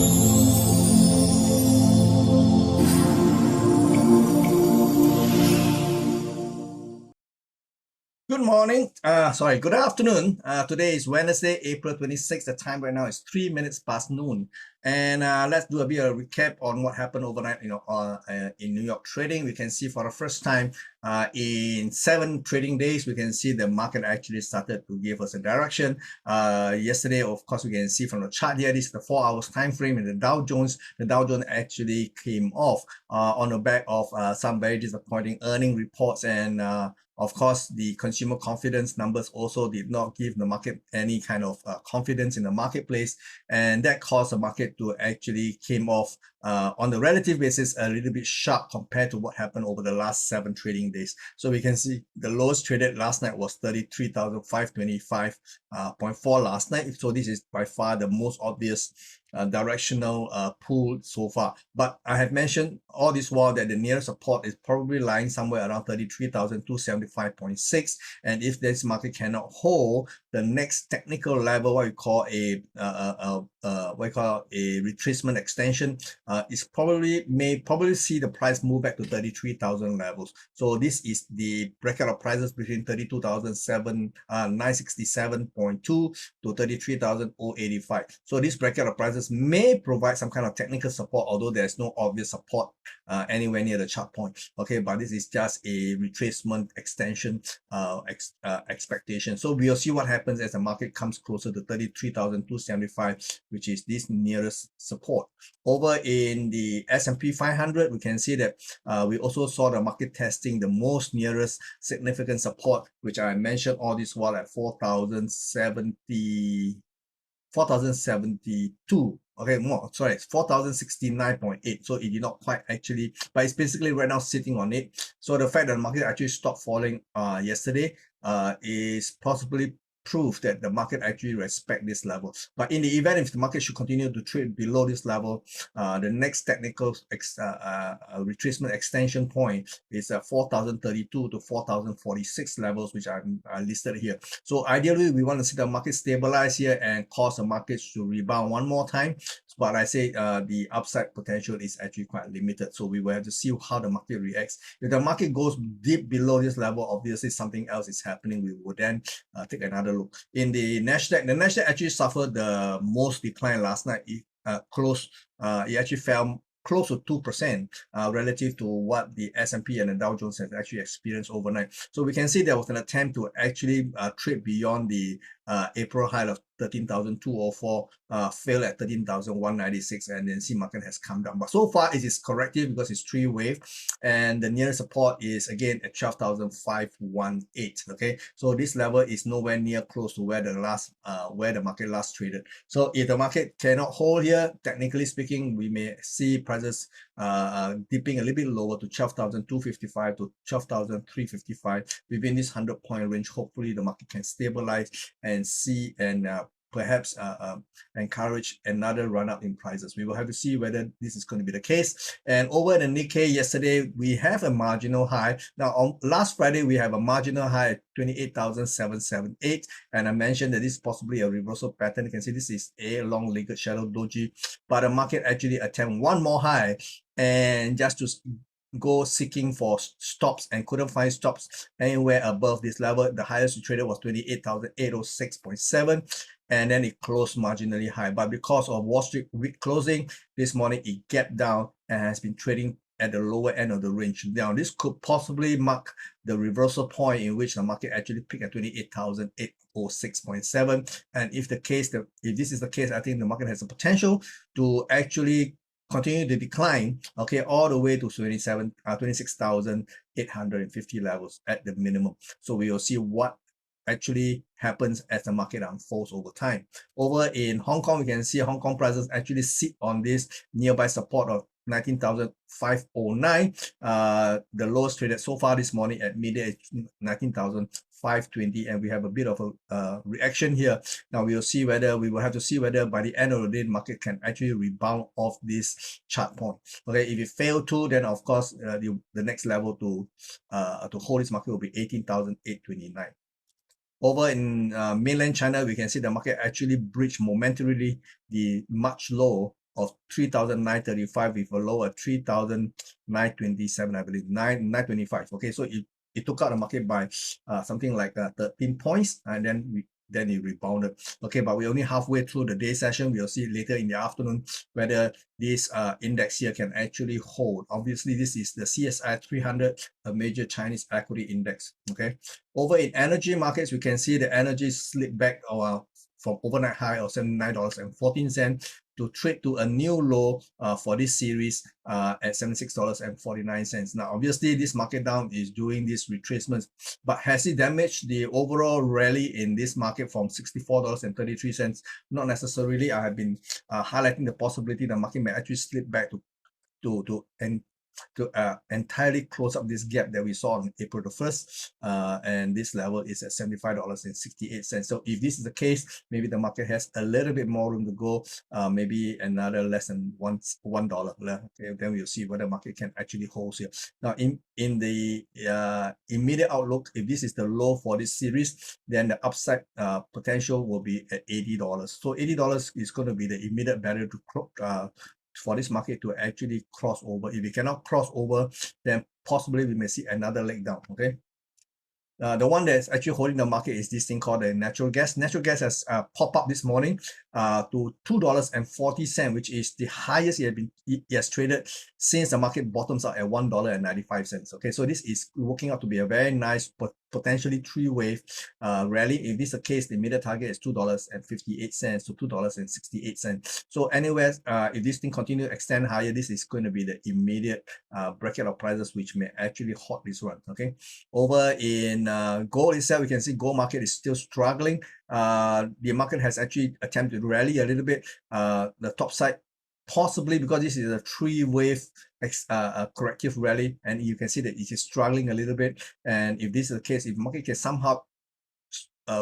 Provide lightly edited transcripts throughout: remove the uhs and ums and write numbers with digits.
Good morning. Good afternoon. Today is Wednesday, April 26th. The time right now is 3 minutes past noon. And let's do a bit of a recap on what happened overnight, in New York trading. We can see for the first time in 7 trading days, we can see the market actually started to give us a direction. Yesterday, of course, we can see from the chart here, this is the 4 hours time frame in the Dow Jones. The Dow Jones actually came off on the back of some very disappointing earning reports, and of course, the consumer confidence numbers also did not give the market any kind of confidence in the marketplace, and that caused the market to actually came off on the relative basis a little bit sharp compared to what happened over the last 7 trading days. So we can see the lowest traded last night was 33,525.4 last night. So this is by far the most obvious directional pull so far. But I have mentioned all this while that the nearest support is probably lying somewhere around 33,275.6, and if this market cannot hold the next technical level, what we call a retracement extension, is may probably see the price move back to 33,000 levels. So this is the bracket of prices between 32,967.2 to 33,085. So this bracket of prices may provide some kind of technical support, although there's no obvious support anywhere near the chart point. Okay, but this is just a retracement extension expectation. So we'll see what happens as the market comes closer to 33,275, which is this nearest support. Over in the S&P 500, we can see that we also saw the market testing the most nearest significant support, which I mentioned all this while at 4,072. Okay, more, sorry, 4,069.8. So it did not quite actually, but it's basically right now sitting on it. So the fact that the market actually stopped falling yesterday is possibly proof that the market actually respect this level. But in the event if the market should continue to trade below this level, the next technical retracement extension point is 4,032 to 4,046 levels, which are listed here. So ideally, we want to see the market stabilize here and cause the markets to rebound one more time. But I say the upside potential is actually quite limited. So we will have to see how the market reacts. If the market goes deep below this level, obviously something else is happening. We will then take another look. In the Nasdaq actually suffered the most decline last night. It actually fell close to 2% relative to what the S&P and the Dow Jones has actually experienced overnight. So we can see there was an attempt to actually trade beyond the April high of 13,204, failed at 13,196, and then see market has come down. But so far it is corrective because it's 3-wave, and the nearest support is again at 12,518. Okay, so this level is nowhere near close to where the market last traded. So if the market cannot hold here, technically speaking, we may see prices dipping a little bit lower to 12,255 to 12,355 within this 100-point range. Hopefully the market can stabilize and see and perhaps encourage another run up in prices. We will have to see whether this is going to be the case. And over the Nikkei yesterday, we have a marginal high. Now on last Friday, we have a marginal high at 28,778, and I mentioned that this is possibly a reversal pattern. You can see this is a long-legged shadow doji, but the market actually attempt one more high and just to go seeking for stops and couldn't find stops anywhere above this level. The highest we traded was 28,806.7, and then it closed marginally high. But because of Wall Street week closing this morning, it gapped down and has been trading at the lower end of the range. Now, this could possibly mark the reversal point in which the market actually peaked at 28,806.7. And if this is the case, I think the market has the potential to actually continue to decline, okay, all the way to 26,850 levels at the minimum. So we will see what actually happens as the market unfolds over time. Over in Hong Kong, we can see Hong Kong prices actually sit on this nearby support of 19,509. The lowest traded so far this morning at midday is 19,520, and we have a bit of a reaction here. Now we will have to see whether by the end of the day the market can actually rebound off this chart point. Okay, if it fail to, then of course the next level to hold this market will be 18,829. Over in mainland China, we can see the market actually breached momentarily the March low of 3,935 with a low of 3,927, I believe, 925. Okay, so it took out the market by something like 13 points, and then it rebounded. Okay, but we're only halfway through the day session. We'll see later in the afternoon whether this index here can actually hold. Obviously, this is the CSI 300, a major Chinese equity index. Okay, over in energy markets, we can see the energy slipped back from overnight high of $79.14 to trade to a new low for this series at $76.49. Now, obviously, this market down is doing these retracements, but has it damaged the overall rally in this market from $64.33? Not necessarily. I have been highlighting the possibility the market may actually slip back to entirely close up this gap that we saw on April the 1st, and this level is at $75.68. So if this is the case, maybe the market has a little bit more room to go, maybe another less than $1 left. Okay, then we'll see whether the market can actually hold here. Now, in the immediate outlook, if this is the low for this series, then the upside potential will be at $80. So $80 is going to be the immediate barrier to for this market to actually cross over. If we cannot cross over, then possibly we may see another leg down. Okay. The one that's actually holding the market is this thing called the natural gas. Natural gas has popped up this morning to $2.40, which is the highest it has traded since the market bottoms out at $1.95. Okay, so this is working out to be a very nice, potentially three-wave rally. If this is the case, the immediate target is $2.58 to $2.68. So anywhere, if this thing continue to extend higher, this is going to be the immediate bracket of prices which may actually halt this run. Okay, over in gold itself, we can see gold market is still struggling. The market has actually attempted to rally a little bit. The top side, possibly because this is a three-wave corrective rally, and you can see that it is struggling a little bit. And if this is the case, if market can somehow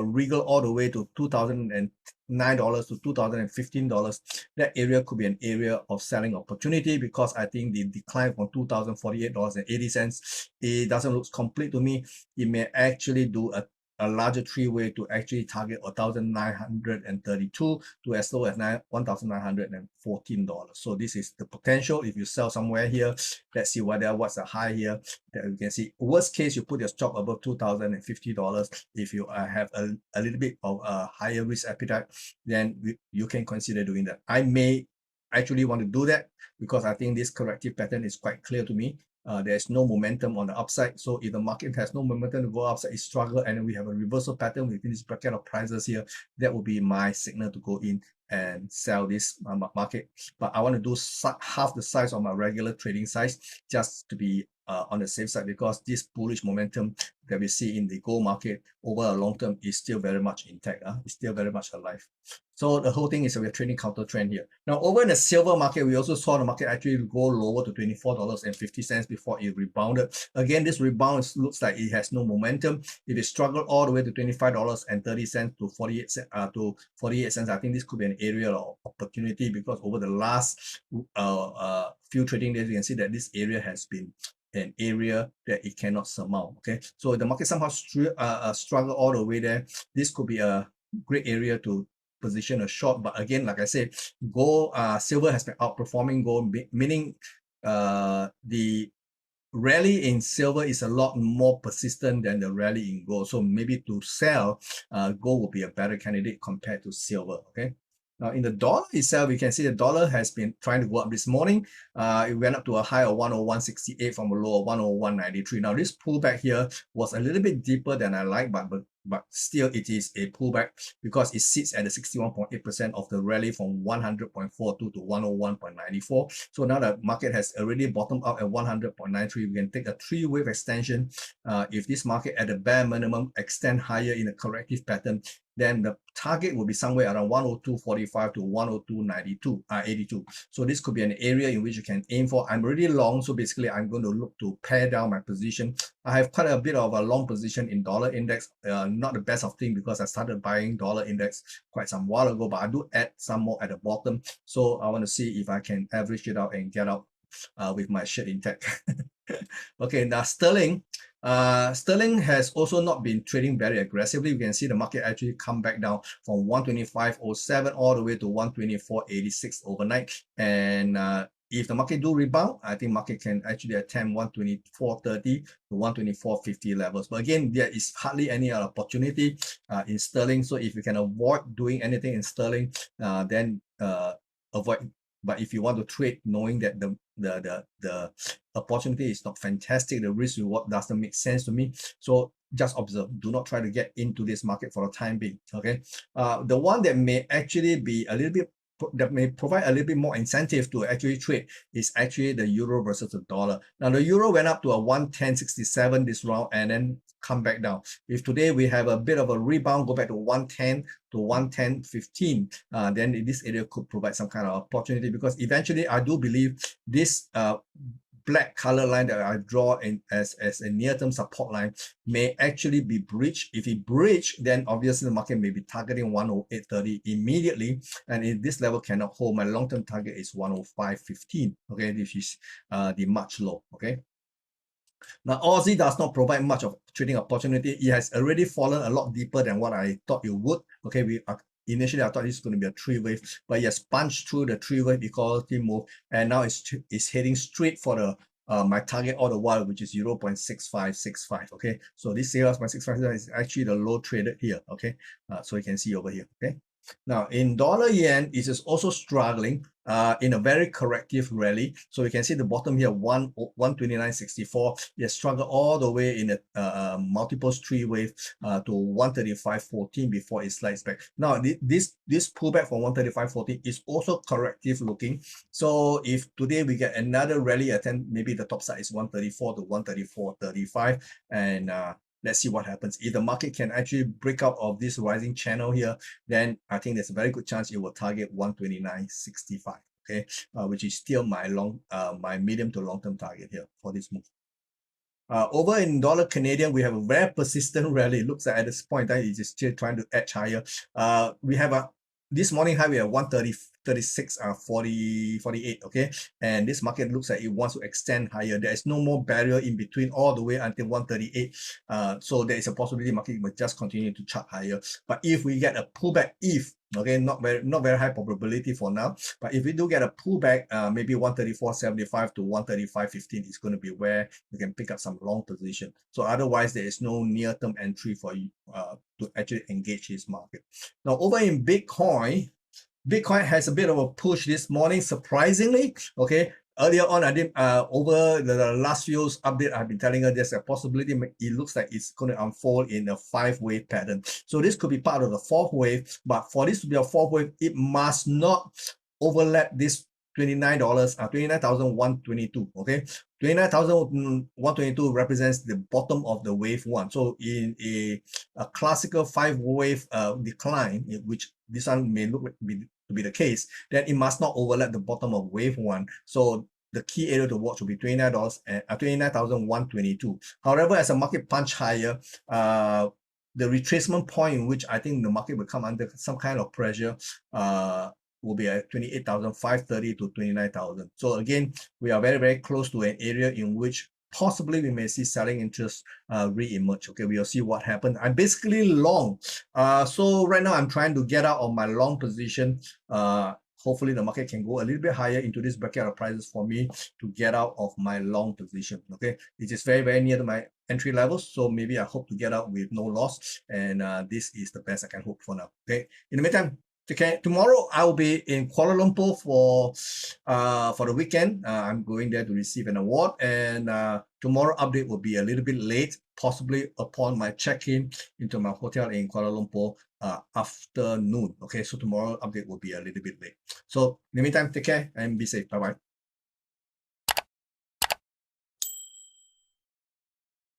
wriggle all the way to $2,009 to $2,015, that area could be an area of selling opportunity, because I think the decline from $2,048.80, it doesn't look complete to me. It may actually do a larger three-way to actually target $1,932 to as low as $1,914. So this is the potential. If you sell somewhere here, let's see what's the high here that you can see. Worst case, you put your stop above $2,050. If you have a little bit of a higher risk appetite, then you can consider doing that. I may actually want to do that because I think this corrective pattern is quite clear to me. There's no momentum on the upside. So if the market has no momentum to go upside, it struggle, and we have a reversal pattern within this bracket of prices here, that will be my signal to go in and sell this market. But I want to do half the size of my regular trading size just to be on the safe side, because this bullish momentum that we see in the gold market over a long term is still very much intact. It's still very much alive. So the whole thing is we're trading counter trend here. Now over in the silver market, we also saw the market actually go lower to $24.50 before it rebounded. Again, this rebound looks like it has no momentum. If it struggled all the way to $25.30 to 48 cents, I think this could be an area of opportunity, because over the last few trading days, you can see that this area has been an area that it cannot surmount. Okay, so if the market somehow struggle all the way there, this could be a great area to position a short. But again, like I said, gold, silver has been outperforming gold, meaning the rally in silver is a lot more persistent than the rally in gold. So maybe to sell, gold will be a better candidate compared to silver. Okay. Now in the dollar itself, we can see the dollar has been trying to go up this morning. It went up to a high of 101.68 from a low of 101.93. Now this pullback here was a little bit deeper than I like, but still it is a pullback because it sits at the 61.8% of the rally from 100.42 to 101.94. So now the market has already bottomed out at 100.93. We can take a three-wave extension. If this market at the bare minimum extend higher in a corrective pattern, then the target will be somewhere around 102.45 to 102.82. So this could be an area in which you can aim for. I'm already long, so basically I'm going to look to pare down my position. I have quite a bit of a long position in dollar index. Not the best of thing because I started buying dollar index quite some while ago, but I do add some more at the bottom. So I want to see if I can average it out and get out with my shirt intact. Okay, now sterling. Sterling has also not been trading very aggressively. You can see the market actually come back down from 125.07 all the way to 124.86 overnight. And if the market do rebound, I think market can actually attempt 124.30 to 124.50 levels. But again, there is hardly any other opportunity in sterling. So if you can avoid doing anything in sterling, then avoid. But if you want to trade knowing that the opportunity is not fantastic, the risk reward doesn't make sense to me, so just observe. Do not try to get into this market for the time being. Okay, the one that may actually be a little bit, that may provide a little bit more incentive to actually trade is actually the euro versus the dollar. Now the euro went up to a 110.67 this round and then come back down. If today we have a bit of a rebound, go back to 110 to 110.15, then this area could provide some kind of opportunity, because eventually I do believe this black color line that I draw in as a near-term support line may actually be breached. If it breached, then obviously the market may be targeting 108.30 immediately, and if this level cannot hold, my long-term target is 105.15. okay, this is the March low. Okay, now Aussie does not provide much of trading opportunity. It has already fallen a lot deeper than what I thought it would. Okay, initially I thought this is going to be a three wave, but it has punched through the three wave equality move, and now it's heading straight for the my target all the while, which is 0.6565. okay, so this 0.65 is actually the low traded here. Okay, so you can see over here. Okay, now in dollar yen, it is also struggling in a very corrective rally. So you can see the bottom here, 129.64. It struggled all the way in a multiple three wave to 135.14 before it slides back. Now this pullback from 135.14 is also corrective looking. So if today we get another rally attempt, maybe the top side is 134 to 134.35, and let's see what happens. If the market can actually break out of this rising channel here, then I think there's a very good chance it will target 129.65. Okay, which is still my my medium to long-term target here for this move. Over in dollar Canadian, we have a very persistent rally. It looks like at this point in time, it's still trying to edge higher. We have this morning high, we have 136, 48. Okay, and this market looks like it wants to extend higher. There is no more barrier in between all the way until 138. So there is a possibility market will just continue to chart higher. But if we get a pullback, okay, not very high probability for now, but if we do get a pullback, maybe 134.75 to 135.15 is going to be where you can pick up some long position. So otherwise, there is no near-term entry for you to actually engage this market. Now over in Bitcoin has a bit of a push this morning, surprisingly. Okay, earlier on I did over the last few update, I've been telling her there's a possibility it looks like it's going to unfold in a 5-wave pattern. So this could be part of the 4th wave, but for this to be a 4th wave, it must not overlap this $29,122. okay, 29,122 represents the bottom of the wave 1. So in a classical 5-wave decline, which this one may look to be the case, then it must not overlap the bottom of wave 1. So the key area to watch will be $29,122. However, as the market punch higher, the retracement point in which I think the market will come under some kind of pressure will be at 28,530 to 29,000. So again, we are very, very close to an area in which possibly we may see selling interest re-emerge. Okay, we'll see what happens. I'm basically long. So right now I'm trying to get out of my long position. Hopefully the market can go a little bit higher into this bracket of prices for me to get out of my long position. Okay, it is very, very near to my entry levels, so maybe I hope to get out with no loss, and this is the best I can hope for now. Okay, in the meantime, okay, tomorrow I will be in Kuala Lumpur for the weekend. I'm going there to receive an award, and tomorrow update will be a little bit late, possibly upon my check-in into my hotel in Kuala Lumpur afternoon. Okay, so tomorrow update will be a little bit late. So in the meantime, take care and be safe. Bye bye.